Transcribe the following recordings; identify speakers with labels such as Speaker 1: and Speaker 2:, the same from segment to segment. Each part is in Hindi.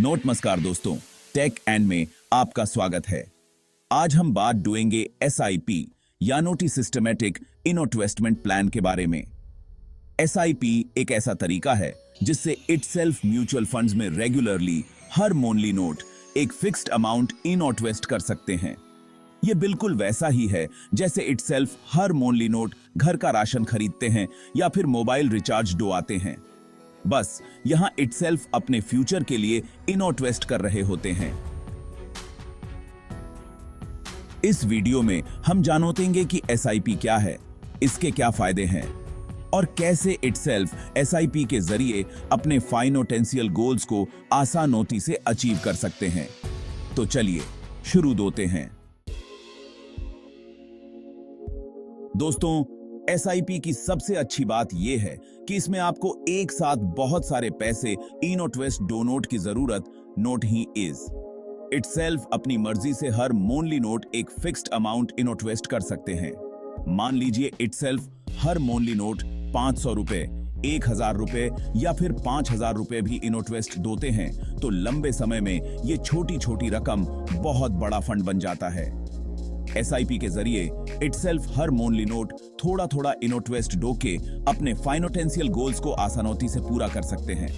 Speaker 1: नमस्कार दोस्तों, टेक एंड में आपका स्वागत है। आज हम बात डूएंगे एसआईपी यानी सिस्टमैटिक इन्वेस्टमेंट प्लान के बारे में। एसआईपी एक ऐसा तरीका है जिससे इटसेल्फ म्यूचुअल फंड्स में रेगुलरली हर मोनली नोट एक फिक्स्ड अमाउंट इन्वेस्ट कर सकते हैं। यह बिल्कुल वैसा ही है जैसे इटसेल्फ हर मोनली नोट घर का राशन खरीदते हैं या फिर मोबाइल रिचार्ज डुआते हैं। बस यहां इटसेल्फ अपने फ्यूचर के लिए इन्वेस्ट कर रहे होते हैं। इस वीडियो में हम जानेंगे कि एसआईपी क्या है, इसके क्या फायदे हैं और कैसे इटसेल्फ एसआईपी के जरिए अपने फाइनेंशियल गोल्स को आसानोती से अचीव कर सकते हैं। तो चलिए शुरू होते हैं। दोस्तों, एसआईपी की सबसे अच्छी बात यह है कि इसमें आपको एक साथ बहुत सारे पैसे इन्वेस्ट डोनोट की जरूरत नोट ही इज। इटसेल्फ अपनी मर्जी से हर मोनली नोट एक फिक्स्ड अमाउंट इन्वेस्ट कर सकते हैं। मान लीजिए इटसेल्फ हर मोनली नोट 500 रुपए, 1000 रुपए या फिर 5000 रुपए भी इन्वेस्ट दोते हैं तो लंबे समय में ये छोटी छोटी रकम बहुत बड़ा फंड बन जाता है। एसआईपी के जरिए इटसेल्फ हर मोनली नोट थोड़ा थोड़ा इन्वेस्ट डो के अपने फाइनेंशियल गोल्स को आसानोती से पूरा कर सकते हैं।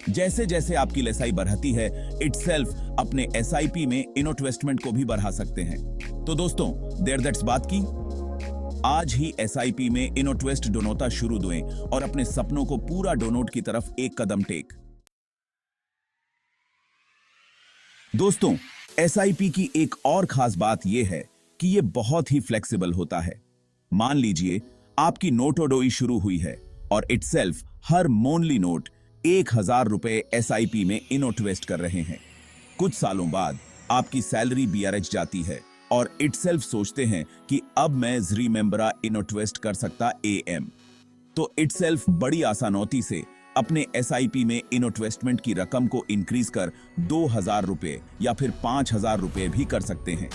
Speaker 1: जैसे जैसे आपकी एसआई बढ़ती है, इटसेल्फ अपने एसआईपी में इन्वेस्टमेंट को भी बढ़ा सकते हैं। तो दोस्तों, देयर दैट्स बात की। आज ही एसआईपी में इन्वेस्ट डोनोता शुरू दें और अपने सपनों को पूरा डोनोट की तरफ एक कदम टेक। दोस्तों, एसआईपी की एक और खास बात यह है कि यह बहुत ही फ्लेक्सिबल होता है। मान लीजिए आपकी नोटोडोई शुरू हुई है और इटसेल्फ हर मोनली नोट 1000 रुपए एसआईपी में इन्वेस्ट कर रहे हैं। कुछ सालों बाद आपकी सैलरी बीआरएच जाती है और इटसेल्फ सोचते हैं कि अब मैं ज़री मेंबरा इन्वेस्ट कर सकता एएम। तो इटसेल्फ बड़ी आसानोती से अपने एसआईपी में इन्वेस्टमेंट की रकम को इंक्रीज कर 2000 रुपए या फिर 5000 रुपए भी कर सकते हैं।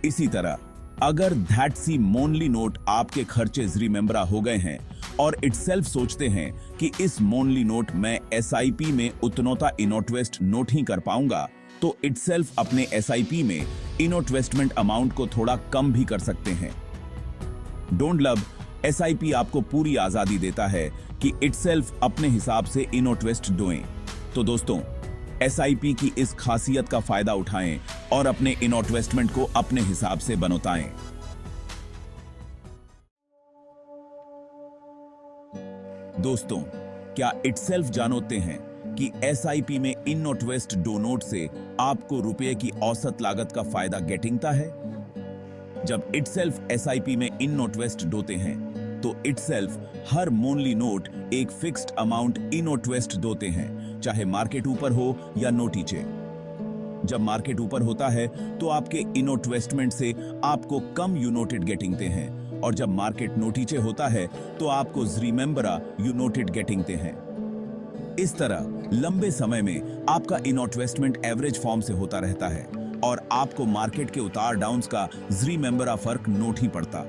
Speaker 1: इसी तरह अगर दैट सी मोनली नोट आपके खर्चे ज़री मेंबरा हो गए हैं और इटसेल्फ सोचते हैं कि इस मोनली नोट में एसआईपी में उतनोता इन्वेस्ट नोट ही कर पाऊंगा, तो इटसेल्फ अपने एसआईपी में इन्वेस्टमेंट अमाउंट को थोड़ा कम भी कर सकते हैं। डोंट लव एसआईपी आपको पूरी आजादी देता है कि इटसेल्फ अपने हिसाब से इन्वेस्ट डोएं। तो दोस्तों, एसआईपी की इस खासियत का फायदा उठाएं और अपने इन्वेस्टमेंट को अपने हिसाब से बनोताएं। दोस्तों, क्या इटसेल्फ जानते हैं कि एसआईपी में इन्वेस्ट डोनोट से आपको रुपए की औसत लागत का फायदा गेटिंगता है। जब इटसेल्फ एसआईपी में इन्वेस्ट डोते हैं तो इटसेल्फ हर मोनली नोट एक फिक्स्ड अमाउंट इन्वेस्ट दोते हैं, चाहे मार्केट ऊपर हो या नीचे। जब मार्केट ऊपर होता है तो आपके इन्वेस्टमेंट से आपको कम यूनोटेड गेटिंगते हैं और जब मार्केट नीचे होता है तो आपको ज़री मेंबरा यूनोटेड गेटिंगते हैं। इस तरह लंबे समय में आपका इन्वेस्टमेंट एवरेज फॉर्म से होता रहता है और आपको मार्केट के उतार डाउन्स का ज़री मेंबरा फर्क नोट ही पड़ता।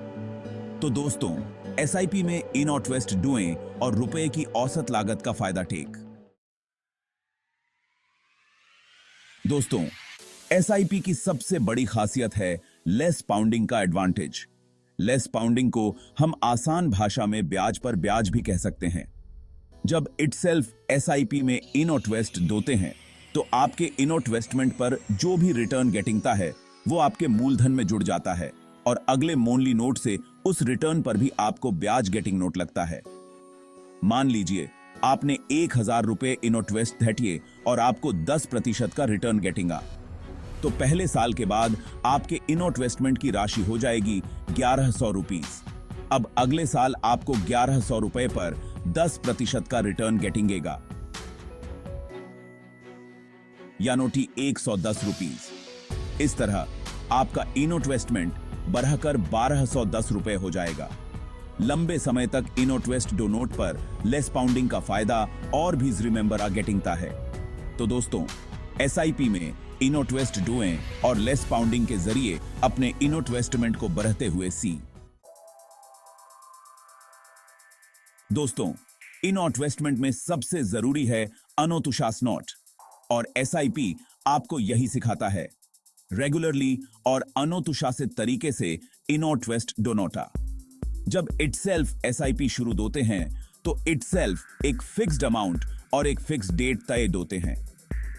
Speaker 1: तो दोस्तों, एसआईपी में इन्वेस्ट डुएं और रुपए की औसत लागत का फायदा टेक। दोस्तों, एसआईपी की सबसे बड़ी खासियत है लेस पाउंडिंग का एडवांटेज। लेस पाउंडिंग को हम आसान भाषा में ब्याज पर ब्याज भी कह सकते हैं। जब इटसेल्फ एसआईपी में इन्वेस्ट दोते हैं तो आपके इन्वेस्टमेंट पर जो भी रिटर्न गेटिंगता है वो आपके मूलधन में जुड़ जाता है और अगले मोनली नोट से उस रिटर्न पर भी आपको ब्याज गेटिंग नोट लगता है। मान लीजिए आपने 1000 रुपए इन्वेस्ट धटिए और आपको 10% का रिटर्न गेटिंगा, तो पहले साल के बाद आपके इन्वेस्टमेंट की राशि हो जाएगी 1100 रुपीज। अब अगले साल आपको 1100 रुपए पर 10% का रिटर्न गेटिंगेगा, यानी 110 रुपीज। इस तरह आपका इन्वेस्टमेंट बढ़कर 1210 रुपए हो जाएगा। लंबे समय तक इन्वेस्ट डोनोट पर लेस पाउंडिंग का फायदा और भी ज़री मेंबरा गेटिंगता है। तो दोस्तों, एसआईपी में इन्वेस्ट डोएं और लेस पाउंडिंग के जरिए अपने इन्वेस्टमेंट को बढ़ते हुए सी। दोस्तों, इन्वेस्टमेंट में सबसे जरूरी है अनुशासन। और एसआईपी आपको यही सिखाता है, रेगुलरली और अनुशासित तरीके से इनोटवेस्ट डोनोटा। जब इटसेल्फ एसआईपी शुरू होते हैं तो इटसेल्फ एक फिक्स्ड अमाउंट और एक फिक्स डेट तय होते हैं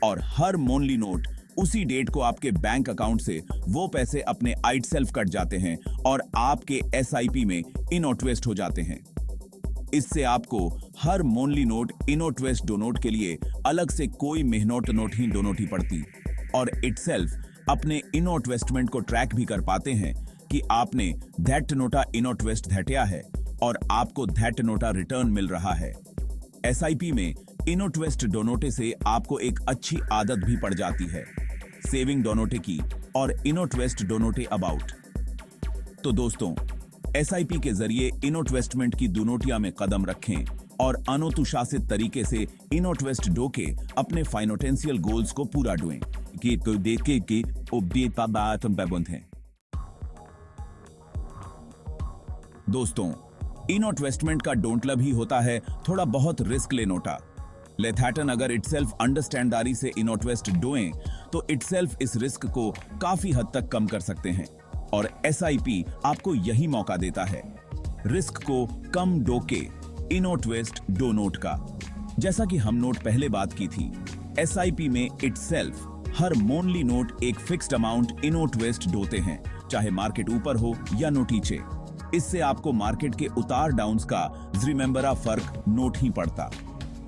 Speaker 1: और हर मोनली नोट उसी डेट को आपके बैंक अकाउंट से वो पैसे अपने इटसेल्फ कट जाते हैं और आपके एसआईपी में इनोटवेस्ट हो जाते हैं। इससे आपको हर मोनली नोट इनोटवेस्ट डोनोट के लिए अलग से कोई मेहनत नोट ही डोनोटी पड़ती और इटसेल्फ अपने इनोटवेस्टमेंट को ट्रैक भी कर पाते हैं कि आपने दैट नोटा इनोटवेस्ट धैटिया है और आपको दैट नोटा रिटर्न मिल रहा है। एसआईपी में इनोटवेस्ट डोनोटे से आपको एक अच्छी आदत भी पड़ जाती है, सेविंग डोनोटे की और इनोटवेस्ट डोनोटे अबाउट। तो दोस्तों, एसआईपी के जरिए इनोटवेस्टमेंट की डोनोटिया में कदम रखें और अनुशासित तरीके से इनोटवेस्ट डो के अपने फाइनेंशियल गोल्स को पूरा डुएं कि तो देखे कि उपदेश का बात हम बंद हैं। दोस्तों, इनोटवेस्टमेंट का डोंटलब ही होता है थोड़ा बहुत रिस्क लेनोटा। लेथैटन अगर इटसेल्फ अंडरस्टैंडदारी से इनोटवेस्ट डोएं तो इटसेल्फ इस रिस्क को काफी हद तक कम कर सकते हैं और एसआईपी आपको यही मौका देता है, रिस्क को कम डो के इनोटवेस्ट डो नोट का। जैसा कि हम नोट पहले बात की थी, एसआईपी में इटसेल्फ हर मोनली नोट एक फिक्स्ड अमाउंट इनोटवेस्ट डोते हैं, चाहे मार्केट ऊपर हो या नीचे। इससे आपको मार्केट के उतार डाउन्स का रिमेंबरा फर्क नोट ही पड़ता।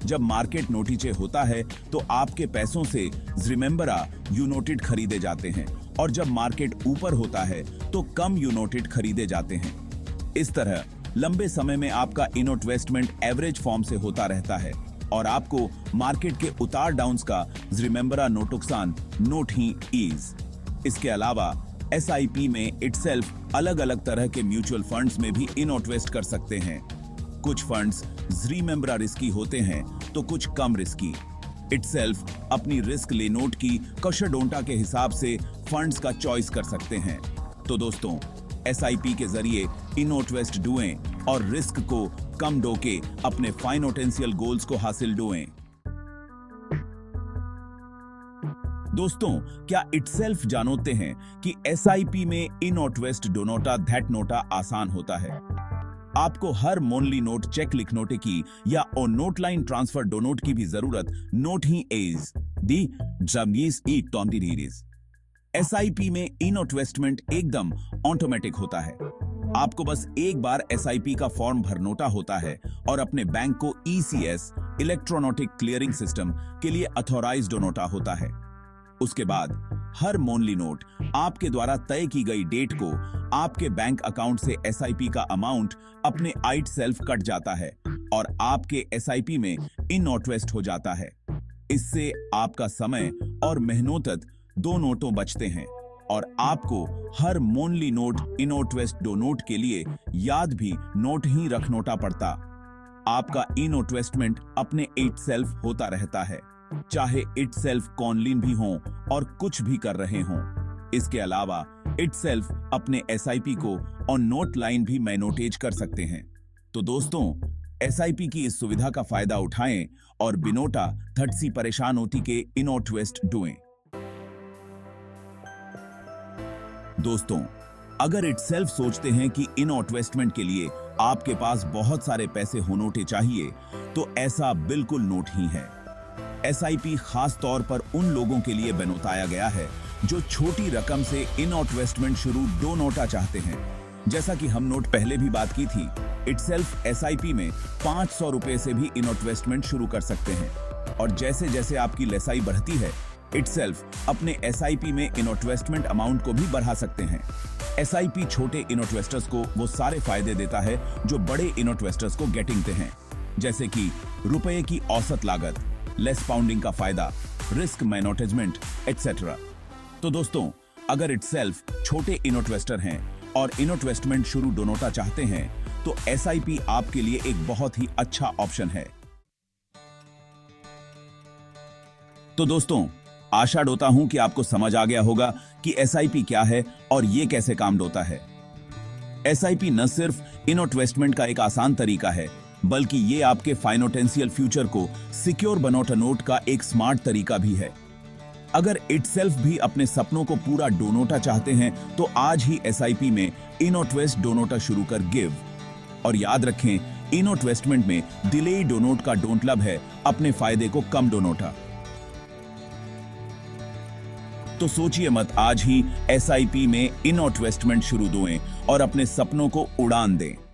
Speaker 1: जब मार्केट नोटिचे होता है तो आपके पैसों से रिमेंबरा यूनोटेड खरीदे जाते हैं और जब मार्केट ऊपर होता है तो कम यूनोटेड खरीदे जाते हैं। इस तरह लंबे समय में आपका इनोटवेस्टमेंट एवरेज फॉर्म से होता रहता है और आपको मार्केट के उतार डाउन्स का रिमेंबरा नुकसान नोट ही ईज। इसके अलावा एसआईपी में इटसेल्फ अलग अलग तरह के म्यूचुअल फंड्स में भी इनोटवेस्ट कर सकते हैं। कुछ फंड्स रिमेंबरा रिस्की होते हैं तो कुछ कम रिस्की। इटसेल्फ अपनी रिस्क ले नोट की कशडोंटा के हिसाब से फंड्स का चॉइस कर सकते हैं। तो दोस्तों, एसआईपी के जरिए इनोटवेस्ट डुएं और रिस्क को कम डो के अपने फाइनेंशियल गोल्स को हासिल डुएं। दोस्तों, क्या इटसेल्फ जानते हैं कि एसआईपी में इनोटवेस्ट डोनोटा दैट नोटा आसान होता है। आपको हर मोनली नोट चेक लिखनोटे की या ओ नोट लाइन ट्रांसफर डोनोट की भी जरूरत नोट ही एज दी जमीस ई टॉन्टीरीज। एसआईपी में इनोटवेस्टमेंट एकदम ऑटोमेटिक होता है। आपको बस एक बार एसआईपी का फॉर्म भरनोटा होता है और अपने बैंक को ईसीएस इलेक्ट्रॉनिक क्लियरिंग सिस्टम के लिए अथॉराइज्ड डोनोटा होता है। उसके बाद हर मोनली नोट आपके द्वारा तय की गई डेट को आपके बैंक अकाउंट से एसआईपी का अमाउंट अपने इटसेल्फ कट जाता है और आपके एसआईपी में इनोटवेस्ट हो जाता है। इससे आपका समय और मेहनत दो नोटों बचते हैं और आपको हर मोनली नोट इनोटवेस्ट दो नोट के लिए याद भी नोट ही रखनोटा पड़ता। आपका इनोटवेस्टमेंट अपने इटसेल्फ होता रहता है, चाहे इटसेल्फ कॉनलीन भी हो और कुछ भी कर रहे हों। इसके अलावा इटसेल्फ अपने एसआईपी को ऑन नोट लाइन भी मैनोटेज कर सकते हैं। तो दोस्तों, एसआईपी की इस सुविधा का फायदा उठाएं और बिनोटा थटसी परेशान होती के इनोटवेस्ट डुएं। दोस्तों, अगर इटसेल्फ सोचते हैं कि इनोटवेस्टमेंट के लिए आपके पास बहुत सारे पैसे होनोटे चाहिए, तो ऐसा बिल्कुल नोट ही है। एसआईपी खास तौर पर उन लोगों के लिए बनाया गया है जो छोटी रकम से इनोटवेस्टमेंट शुरू दो नोटा चाहते हैं। जैसा कि हम नोट पहले भी बात की थी, इटसेल्फ एसआईपी में 500 रुपए से भी इनोटवेस्टमेंट शुरू कर सकते हैं और जैसे जैसे आपकी लेसाई बढ़ती है, इटसेल्फ अपने एसआईपी में इनोटवेस्टमेंट अमाउंट को भी बढ़ा सकते हैं। एसआईपी छोटे इनोटवेस्टर्स को वो सारे फायदे देता है जो बड़े इनोटवेस्टर्स को गेटिंगते हैं, जैसे कि रुपए की औसत लागत, लेस पाउंडिंग का फायदा, रिस्क मैनेजमेंट एटसेट्रा। तो दोस्तों, अगर इटसेल्फ छोटे इनोटवेस्टर हैं और इनोटवेस्टमेंट शुरू डोनोटा चाहते हैं, तो एसआईपी आपके लिए एक बहुत ही अच्छा ऑप्शन है। तो दोस्तों, आशा डोता हूं कि आपको समझ आ गया होगा कि एसआईपी क्या है और ये कैसे काम डोता है। एसआईपी न सिर्फ इनोटवेस्टमेंट का एक आसान तरीका है, बल्कि ये आपके फाइनेंशियल फ्यूचर को सिक्योर बनोटा नोट का एक स्मार्ट तरीका भी है। अगर इटसेल्फ भी अपने सपनों को पूरा डोनोटा चाहते हैं तो आज ही एसआईपी में इनोट्वेस्ट डोनोटा शुरू कर गिव। और याद रखें, इनोट्वेस्टमेंट में डिले डोनोट का डोंट लब है अपने फायदे को कम डोनोटा। तो सोचिए मत, आज ही एसआईपी में इनोट्वेस्टमेंट शुरू करें और अपने सपनों को उड़ान दें।